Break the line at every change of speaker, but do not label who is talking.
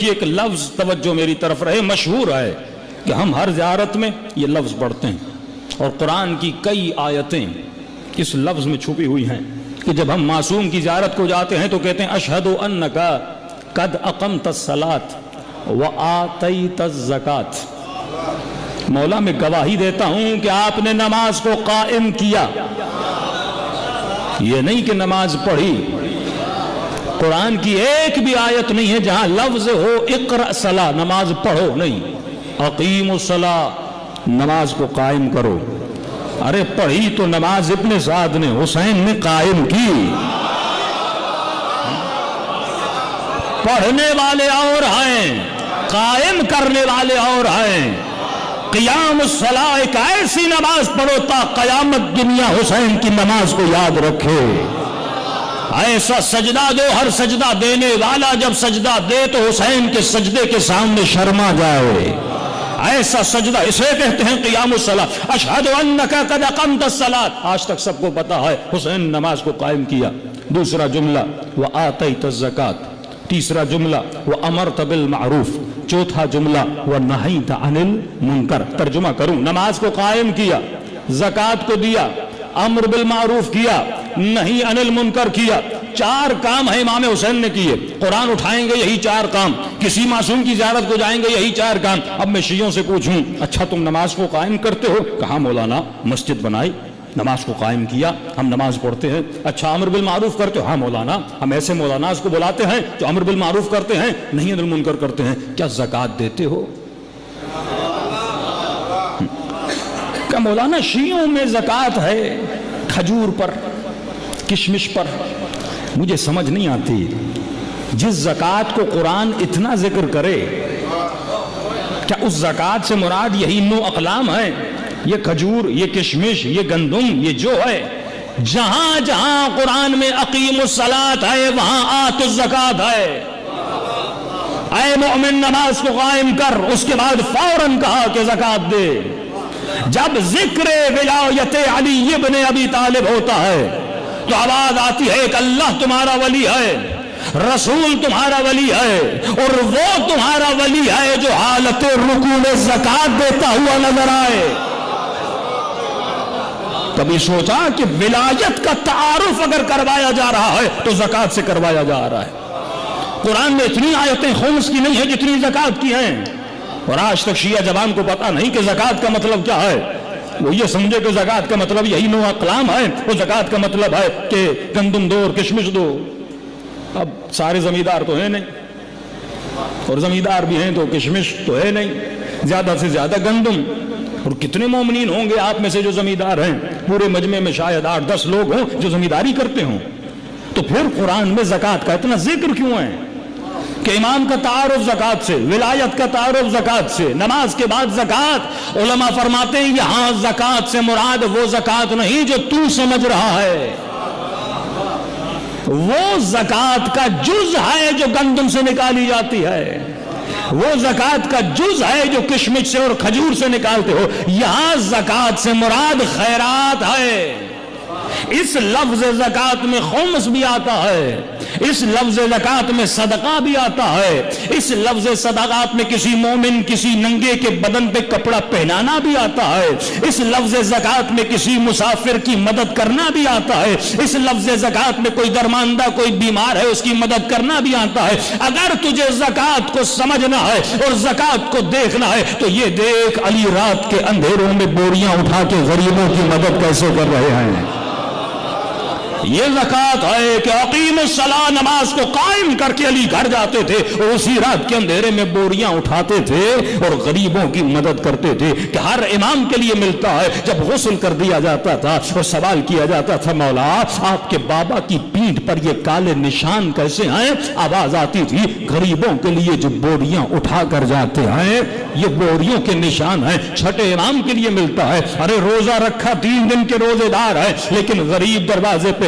یہ ایک لفظ توجہ میری طرف رہے، مشہور ہے کہ ہم ہر زیارت میں یہ لفظ پڑھتے ہیں، اور قرآن کی کئی آیتیں اس لفظ میں چھپی ہوئی ہیں کہ جب ہم معصوم کی زیارت کو جاتے ہیں تو کہتے ہیں اشہد انک قد اقمت الصلاۃ وآتیت الزکاۃ، مولا میں گواہی دیتا ہوں کہ آپ نے نماز کو قائم کیا۔ یہ نہیں کہ نماز پڑھی، قرآن کی ایک بھی آیت نہیں ہے جہاں لفظ ہو اقرأ صلاۃ، نماز پڑھو، نہیں، اقیم الصلاۃ، نماز کو قائم کرو۔ ارے پڑھی تو نماز ابن سعد نے، حسین نے قائم کی۔ پڑھنے والے اور ہیں، قائم کرنے والے اور ہیں۔ قیام الصلاۃ، ایک ایسی نماز پڑھو تا قیامت دنیا حسین کی نماز کو یاد رکھے۔ ایسا سجدہ دو، ہر سجدہ دینے والا جب سجدہ دے تو حسین کے سجدے کے سامنے شرما جائے۔ ایسا سجدہ، اسے کہتے ہیں قیام الصلاۃ۔ اشہد انک قد اقمت الصلاۃ، آج تک سب کو پتا ہے حسین نماز کو قائم کیا۔ دوسرا جملہ وآتیت الزکاۃ، تیسرا جملہ وامرت بالمعروف، چوتھا جملہ ونہیت عن المنکر۔ ترجمہ کروں، نماز کو قائم کیا، زکوٰۃ کو دیا، امر بالمعروف کیا، نہی عن المنکر کیا۔ چار کام ہے امام حسین نے کیے۔ قرآن اٹھائیں گے یہی چار کام، کسی معصوم کی زیارت کو جائیں گے یہی چار کام۔ اب میں شیعوں سے پوچھوں اچھا تم نماز کو قائم کرتے ہو؟ کہاں مولانا، مسجد بنائی، نماز کو قائم کیا، ہم نماز پڑھتے ہیں۔ اچھا امر بالمعروف کرتے ہو؟ ہاں مولانا، ہم ایسے مولاناز کو بلاتے ہیں جو امر بالمعروف کرتے ہیں، نہی عن المنکر کرتے ہیں۔ کیا زکوٰۃ دیتے ہو؟ کیا مولانا شیعوں میں زکوٰۃ ہے کھجور پر، کشمش پر؟ مجھے سمجھ نہیں آتی، جس زکوٰۃ کو قرآن اتنا ذکر کرے کیا اس زکوٰۃ سے مراد یہی 9 اقلام ہے؟ یہ کھجور، یہ کشمش، یہ گندم، یہ جو ہے، جہاں جہاں قرآن میں اقیم الصلاۃ ہے وہاں آت الزکاۃ ہے۔ اے مومن نماز کو قائم کر، اس کے بعد فوراً کہا کہ زکوٰۃ دے۔ جب ذکر ولایت علی ابن ابی طالب ہوتا ہے تو آواز آتی ہے کہ اللہ تمہارا ولی ہے، رسول تمہارا ولی ہے، اور وہ تمہارا ولی ہے جو حالت رکوع میں زکوٰۃ دیتا ہوا نظر آئے۔ کبھی سوچا کہ ولایت کا تعارف اگر کروایا جا رہا ہے تو زکوٰۃ سے کروایا جا رہا ہے؟ قرآن میں اتنی آیتیں خمس کی نہیں ہیں جتنی زکوٰۃ کی ہیں، اور آج تک شیعہ جوان کو پتا نہیں کہ زکوٰۃ کا مطلب کیا ہے۔ وہ یہ سمجھے کہ زکوٰۃ کا مطلب یہی 9 اقلام ہے، وہ زکوٰۃ کا مطلب ہے کہ گندم دو اور کشمش دو۔ اب سارے زمیندار تو ہیں نہیں، اور زمیندار بھی ہیں تو کشمش تو ہے نہیں، زیادہ سے زیادہ گندم۔ اور کتنے مومنین ہوں گے آپ میں سے جو زمیندار ہیں؟ پورے مجمع میں شاید 8-10 لوگ ہوں جو زمینداری کرتے ہوں۔ تو پھر قرآن میں زکوٰۃ کا اتنا ذکر کیوں ہے کہ امام کا تعارف زکوٰۃ سے، ولایت کا تعارف زکوٰۃ سے، نماز کے بعد زکوٰۃ؟ علماء فرماتے ہیں یہاں زکوٰۃ سے مراد وہ زکوٰۃ نہیں جو تو سمجھ رہا ہے، وہ زکوٰۃ کا جز ہے جو گندم سے نکالی جاتی ہے، وہ زکوٰۃ کا جز ہے جو کشمش سے اور کھجور سے نکالتے ہو۔ یہاں زکوٰۃ سے مراد خیرات ہے۔ اس لفظ زکوٰۃ میں خمس بھی آتا ہے، اس لفظ زکوٰۃ میں صدقہ بھی آتا ہے، اس لفظ صدقات میں کسی مومن، کسی ننگے کے بدن پہ کپڑا پہنانا بھی آتا ہے، اس لفظ زکوٰۃ میں کسی مسافر کی مدد کرنا بھی آتا ہے، اس لفظ زکوٰۃ میں کوئی درماندہ، کوئی بیمار ہے اس کی مدد کرنا بھی آتا ہے۔ اگر تجھے زکوٰۃ کو سمجھنا ہے اور زکوٰۃ کو دیکھنا ہے تو یہ دیکھ علی رات کے اندھیروں میں بوریاں اٹھا کے غریبوں کی مدد کیسے کر رہے ہیں۔ یہ زکوٰۃ ہے کہ اقیم الصلاۃ، نماز کو قائم کر کے علی گھر جاتے تھے اور اسی رات کے اندھیرے میں بوریاں اٹھاتے تھے اور غریبوں کی مدد کرتے تھے، کہ ہر امام کے لیے ملتا ہے۔ جب غسل کر دیا جاتا تھا اور سوال کیا جاتا تھا مولا آپ کے بابا کی پیٹھ پر یہ کالے نشان کیسے ہیں؟ آواز آتی تھی غریبوں کے لیے جو بوریاں اٹھا کر جاتے ہیں یہ بوریوں کے نشان ہیں۔ چھٹے امام کے لیے ملتا ہے، ارے روزہ رکھا 3 دن کے روزے دار ہے لیکن غریب دروازے پہ